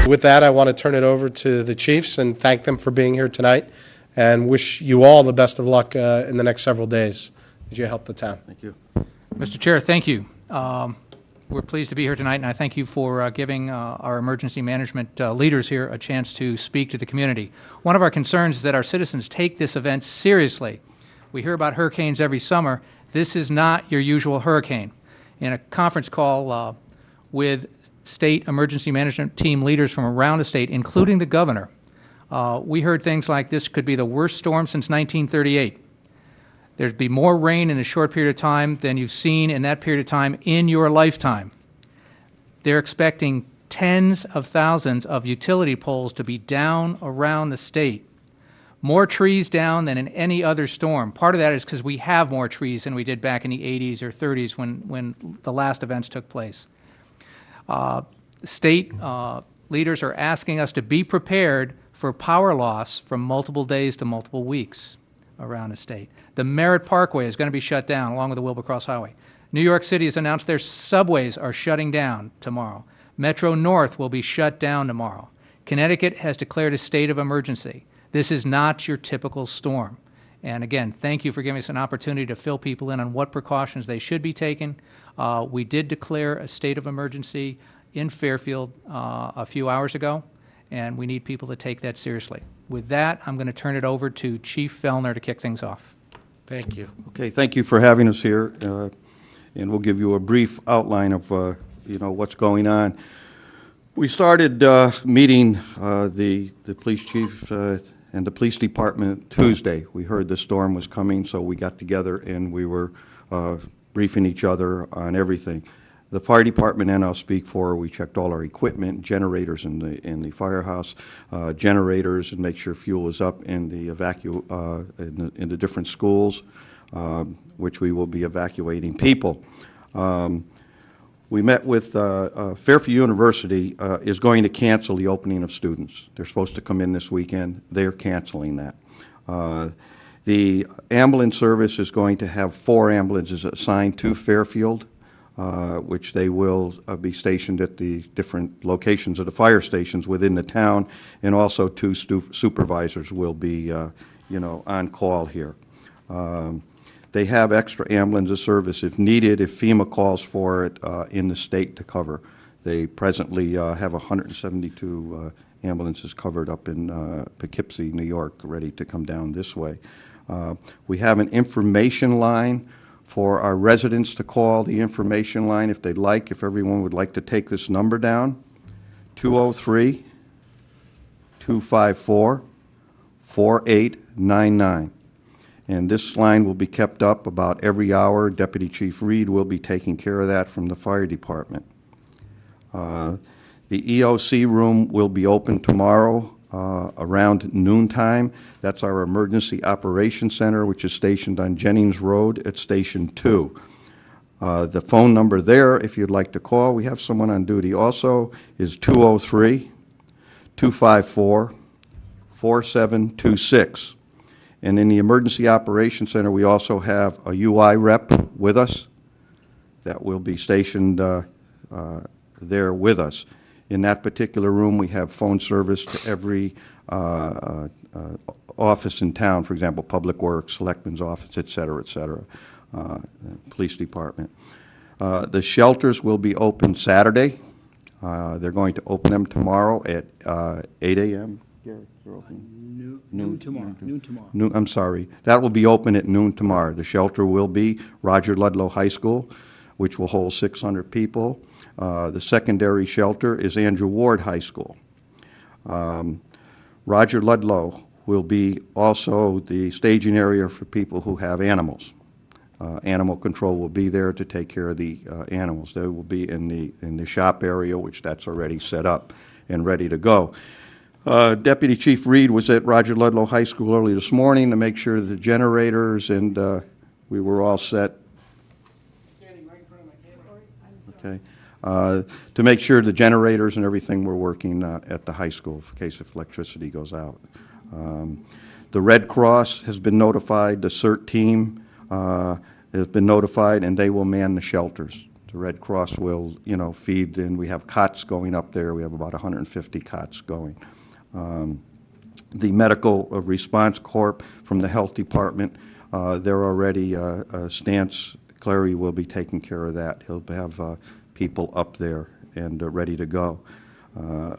with that, I want to turn it over to the chiefs and thank them for being here tonight and wish you all the best of luck in the next several days as you help the town. Thank you. Mr. Chair, thank you. We're pleased to be here tonight, and I thank you for giving our emergency management leaders here a chance to speak to the community. One of our concerns is that our citizens take this event seriously. We hear about hurricanes every summer. This is not your usual hurricane. In a conference call with state emergency management team leaders from around the state, including the governor, we heard things like this could be the worst storm since 1938. There'd be more rain in a short period of time than you've seen in that period of time in your lifetime. They're expecting tens of thousands of utility poles to be down around the state. More trees down than in any other storm. Part of that is because we have more trees than we did back in the 80s or 30s when the last events took place. State leaders are asking us to be prepared for power loss from multiple days to multiple weeks around the state. The Merritt Parkway is going to be shut down along with the Wilbur Cross Highway. New York City has announced their subways are shutting down tomorrow. Metro North will be shut down tomorrow. Connecticut has declared a state of emergency. This is not your typical storm. And again, thank you for giving us an opportunity to fill people in on what precautions they should be taking. We did declare a state of emergency in Fairfield a few hours ago, and we need people to take that seriously. With that, I'm going to turn it over to Chief Fellner to kick things off. Thank you. Okay, thank you for having us here, and we'll give you a brief outline of what's going on. We started meeting the police chief and the police department Tuesday. We heard the storm was coming, so we got together and we were briefing each other on everything. The fire department, and I'll speak for, we checked all our equipment, generators in the firehouse, generators, and make sure fuel is up in the in the different schools, which we will be evacuating people. We met with Fairfield University is going to cancel the opening of students. They're supposed to come in this weekend. They're canceling that. The ambulance service is going to have 4 ambulances assigned to Fairfield, which they will be stationed at the different locations of the fire stations within the town, and also 2 supervisors will be, on call here. They have extra ambulance service if needed, if FEMA calls for it in the state to cover. They presently have 172 ambulances covered up in Poughkeepsie, New York, ready to come down this way. We have an information line for our residents to call. The information line, if they'd like, if everyone would like to take this number down, 203-254-4899. And this line will be kept up about every hour. Deputy Chief Reed will be taking care of that from the fire department. The EOC room will be open tomorrow around noontime. That's our Emergency Operations Center, which is stationed on Jennings Road at Station 2. The phone number there, if you'd like to call, we have someone on duty also, is 203-254-4726. And in the Emergency Operations Center, we also have a UI rep with us that will be stationed there with us. In that particular room, we have phone service to every office in town, for example, Public Works, Selectman's Office, et cetera, Police Department. The shelters will be open Saturday. They're going to open them tomorrow at 8 a.m. Gary, they're open? Noon tomorrow. I'm sorry. That will be open at noon tomorrow. The shelter will be Roger Ludlow High School, which will hold 600 people. The secondary shelter is Andrew Ward High School. Roger Ludlow will be also the staging area for people who have animals. Animal control will be there to take care of the animals. They will be in the shop area, which that's already set up and ready to go. Deputy Chief Reed was at Roger Ludlow High School early this morning to make sure the generators and we were all set. Standing right in front of my camera. Okay. To make sure the generators and everything were working at the high school in case if electricity goes out. The Red Cross has been notified. The CERT team has been notified, and they will man the shelters. The Red Cross will, you know, feed, and we have cots going up there. We have about 150 cots going. The Medical Response Corp from the Health Department, they're already, Stance Clary will be taking care of that. He'll have people up there and ready to go.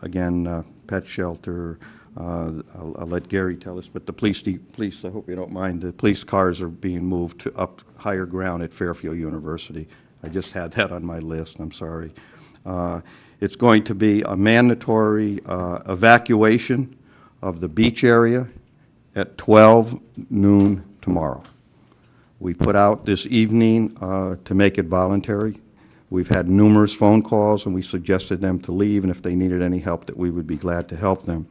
Again, pet shelter, I'll let Gary tell us, but the police, I hope you don't mind, the police cars are being moved to up higher ground at Fairfield University. I just had that on my list, I'm sorry. It's going to be a mandatory evacuation of the beach area at 12 noon tomorrow. We put out this evening to make it voluntary. We've had numerous phone calls, and we suggested them to leave, and if they needed any help, that we would be glad to help them.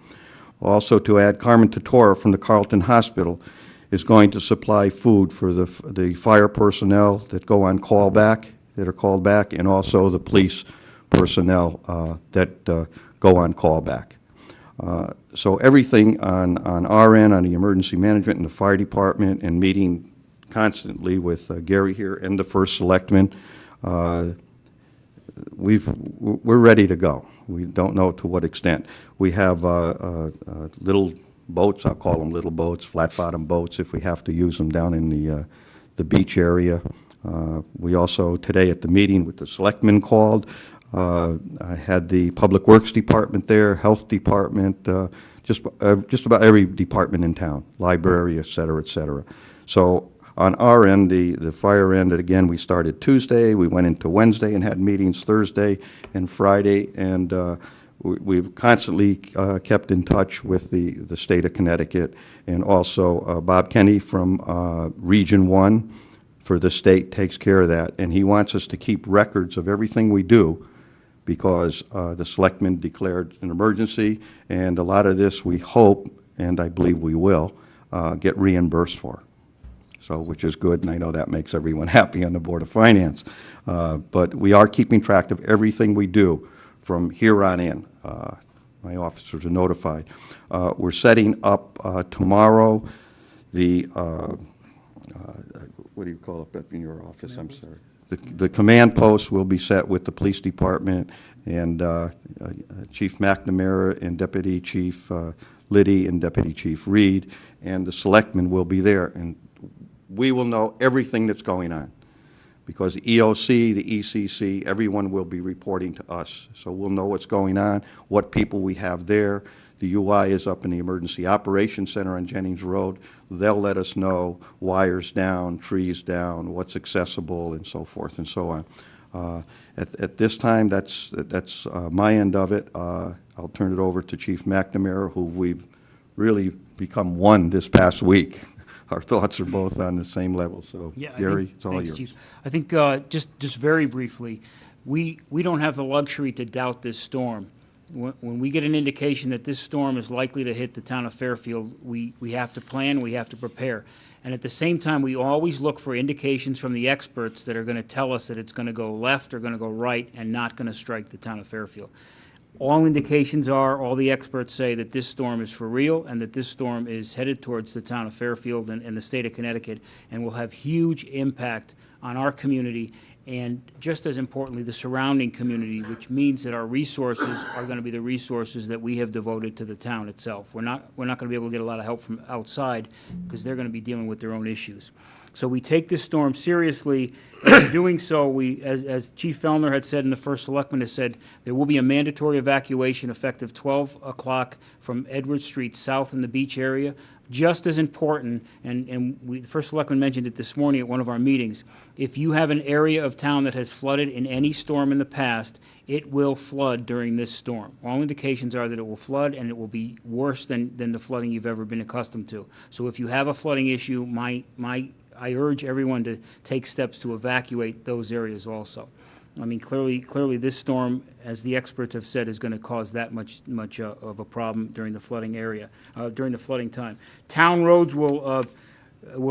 Also, to add, Carmen Totora from the Carleton Hospital is going to supply food for the fire personnel that go on callback, that are called back, and also the police personnel that go on callback. So everything on our end, on the emergency management and the fire department, and meeting constantly with Gary here and the first selectman, we're ready to go. We don't know to what extent. We have little boats, I'll call them little boats, flat-bottom boats, if we have to use them down in the beach area. We also, today at the meeting with the selectmen called, I had the Public Works Department there, Health Department, just about every department in town, library, et cetera, et cetera. So on our end, the fire end, again, we started Tuesday, we went into Wednesday and had meetings Thursday and Friday, and we've constantly kept in touch with the state of Connecticut, and also Bob Kenny from Region 1 for the state takes care of that, and he wants us to keep records of everything we do, because the selectmen declared an emergency, and a lot of this we hope, and I believe we will, get reimbursed for. So, which is good, and I know that makes everyone happy on the Board of Finance. But we are keeping track of everything we do from here on in. My officers are notified. We're setting up tomorrow the, what do you call it in your office? I'm sorry. The command post will be set with the police department, and Chief McNamara and Deputy Chief Liddy and Deputy Chief Reed, and the selectmen will be there. And we will know everything that's going on, because the EOC, the ECC, everyone will be reporting to us. So we'll know what's going on, what people we have there. The UI is up in the Emergency Operations Center on Jennings Road. They'll let us know wires down, trees down, what's accessible, and so forth and so on. At this time, that's my end of it. I'll turn it over to Chief McNamara, who we've really become one this past week. Our thoughts are both on the same level. So, yeah, Gary, it's all yours. Chief. I think just very briefly, we don't have the luxury to doubt this storm. When we get an indication that this storm is likely to hit the town of Fairfield, we have to plan, we have to prepare. And at the same time, we always look for indications from the experts that are going to tell us that it's going to go left or going to go right and not going to strike the town of Fairfield. All indications are, all the experts say that this storm is for real and that this storm is headed towards the town of Fairfield and the state of Connecticut and will have huge impact on our community and, just as importantly, the surrounding community, which means that our resources are going to be the resources that we have devoted to the town itself. We're not going to be able to get a lot of help from outside because they're going to be dealing with their own issues. So we take this storm seriously. In doing so, we, as Chief Fellner had said and the First Selectman has said, there will be a mandatory evacuation effective 12 o'clock from Edward Street south in the beach area. Just as important, and the First Selectman mentioned it this morning at one of our meetings, if you have an area of town that has flooded in any storm in the past, it will flood during this storm. All indications are that it will flood, and it will be worse than the flooding you've ever been accustomed to. So if you have a flooding issue, I urge everyone to take steps to evacuate those areas also. I mean, clearly this storm, as the experts have said, is going to cause that much of a problem during the flooding area, during the flooding time. Town roads will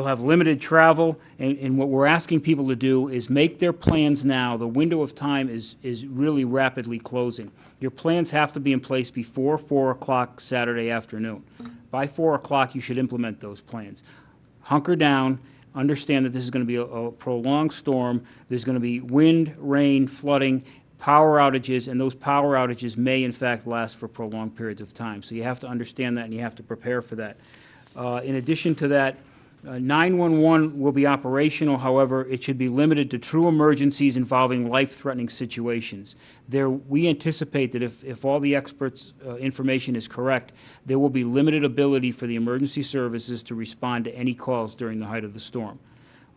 have limited travel, and what we're asking people to do is make their plans now. The window of time is really rapidly closing. Your plans have to be in place before 4 o'clock Saturday afternoon. By 4 o'clock, you should implement those plans. Hunker down. understand that this is going to be a prolonged storm. There's going to be wind, rain, flooding, power outages, and those power outages may in fact last for prolonged periods of time. So you have to understand that and you have to prepare for that. In addition to that, 911 will be operational. However, it should be limited to true emergencies involving life-threatening situations. We anticipate that if all the experts' information is correct, there will be limited ability for the emergency services to respond to any calls during the height of the storm.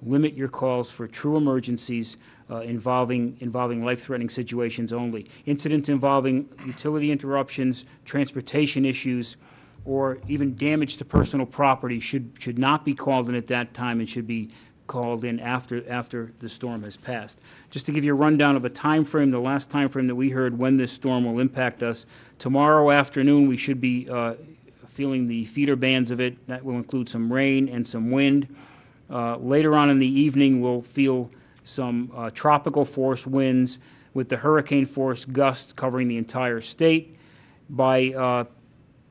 Limit your calls for true emergencies involving life-threatening situations only. Incidents involving utility interruptions, transportation issues, or even damage to personal property should not be called in at that time and should be called in after the storm has passed. Just to give you a rundown of a time frame, the last time frame that we heard when this storm will impact us, tomorrow afternoon we should be feeling the feeder bands of it. That will include some rain and some wind. Later on in the evening we'll feel some tropical force winds with the hurricane force gusts covering the entire state.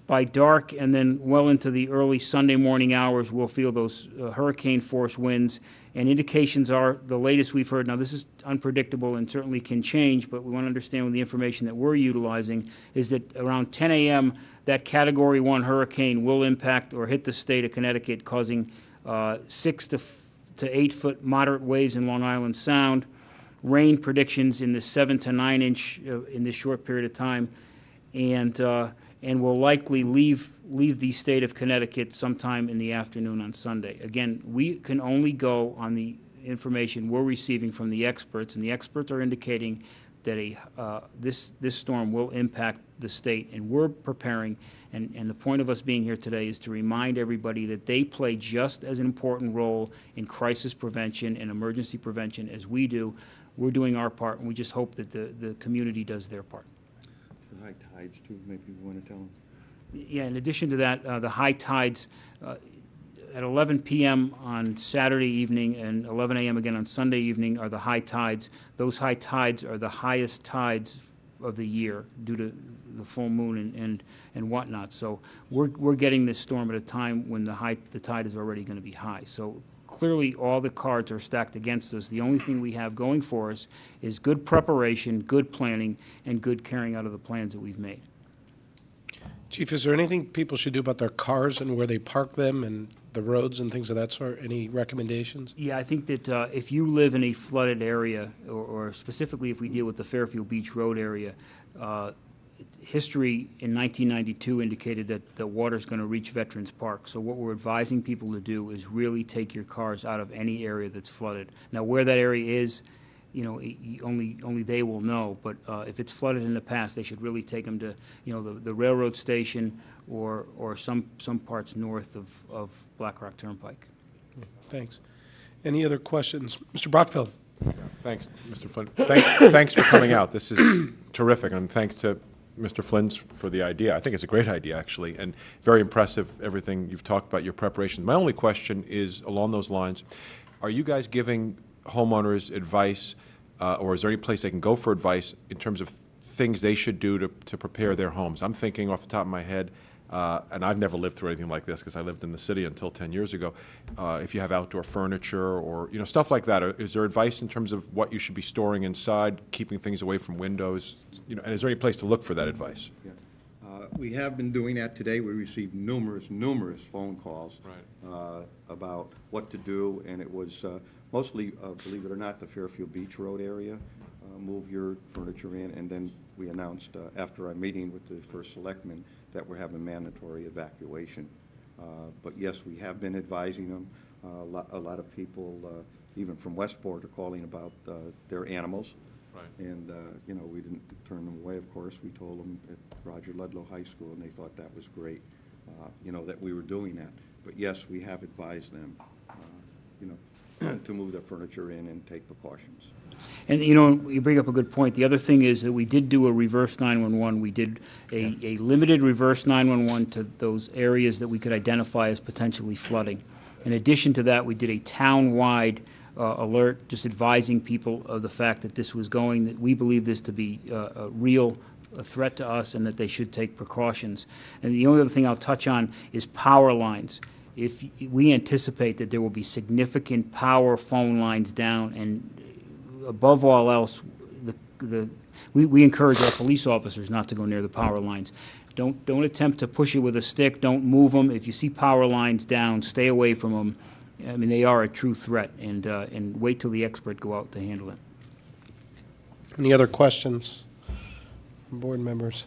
By dark and then well into the early Sunday morning hours, we'll feel those hurricane force winds. And indications are, the latest we've heard, now this is unpredictable and certainly can change, but we want to understand with the information that we're utilizing, is that around 10 a.m., that Category 1 hurricane will impact or hit the state of Connecticut, causing 6 to 8 foot moderate waves in Long Island Sound, rain predictions in the 7 to 9 inch in this short period of time, and will likely leave the state of Connecticut sometime in the afternoon on Sunday. Again, we can only go on the information we're receiving from the experts, and the experts are indicating that this storm will impact the state, and we're preparing. And the point of us being here today is to remind everybody that they play just as an important role in crisis prevention and emergency prevention as we do. We're doing our part, and we just hope that the community does their part. The high tides, too, maybe you want to tell them? Yeah, in addition to that, the high tides at 11 p.m. on Saturday evening and 11 a.m. again on Sunday evening are the high tides. Those high tides are the highest tides of the year due to the full moon and whatnot. So we're getting this storm at a time when the tide is already going to be high. So clearly all the cards are stacked against us. The only thing we have going for us is good preparation, good planning, and good carrying out of the plans that we've made. Chief, is there anything people should do about their cars and where they park them and the roads and things of that sort? Any recommendations? Yeah, I think that if you live in a flooded area, or specifically if we deal with the Fairfield Beach Road area, history in 1992 indicated that the water's going to reach Veterans Park. So what we're advising people to do is really take your cars out of any area that's flooded. Now, where that area is, only they will know. But if it's flooded in the past, they should really take them to, the railroad station or some parts north of Black Rock Turnpike. Thanks. Any other questions? Mr. Brockfield. Yeah, thanks, Mr. Flynn. Thanks for coming out. This is terrific, and thanks to Mr. Flynn's for the idea. I think it's a great idea, actually, and very impressive, everything you've talked about, your preparation. My only question is along those lines. Are you guys giving homeowners advice, or is there any place they can go for advice in terms of things they should do to prepare their homes? I'm thinking off the top of my head, and I've never lived through anything like this because I lived in the city until 10 years ago, if you have outdoor furniture or stuff like that, is there advice in terms of what you should be storing inside, keeping things away from windows? And is there any place to look for that advice? Yeah. We have been doing that today. We received numerous phone calls about what to do, and it was mostly, believe it or not, the Fairfield Beach Road area. Move your furniture in, and then we announced after our meeting with the first selectman that we're having mandatory evacuation. But yes, we have been advising them. A lot of people, even from Westport, are calling about their animals. Right. And, we didn't turn them away, of course. We told them at Roger Ludlow High School, and they thought that was great, that we were doing that. But yes, we have advised them, to move their furniture in and take precautions. And, you bring up a good point. The other thing is that we did do a reverse 911. We did a limited reverse 911 to those areas that we could identify as potentially flooding. In addition to that, we did a town-wide alert, just advising people of the fact that this was going, that we believe this to be a real threat to us and that they should take precautions. And the only other thing I'll touch on is power lines. if we anticipate that there will be significant power phone lines down, and above all else, we encourage our police officers not to go near the power lines. Don't attempt to push it with a stick. Don't move them. If you see power lines down, stay away from them. I mean, they are a true threat, and wait till the expert go out to handle it. Any other questions from board members?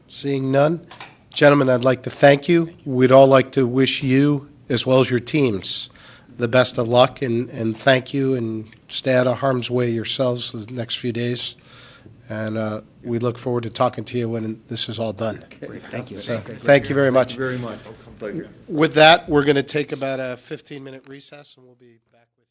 Seeing none, gentlemen, I'd like to thank you. We'd all like to wish you, as well as your teams, the best of luck, and thank you, and stay out of harm's way yourselves the next few days. And we look forward to talking to you when this is all done. Thank you. So, thank you very much. Very much. With that, we're going to take about a 15-minute recess, and we'll be back with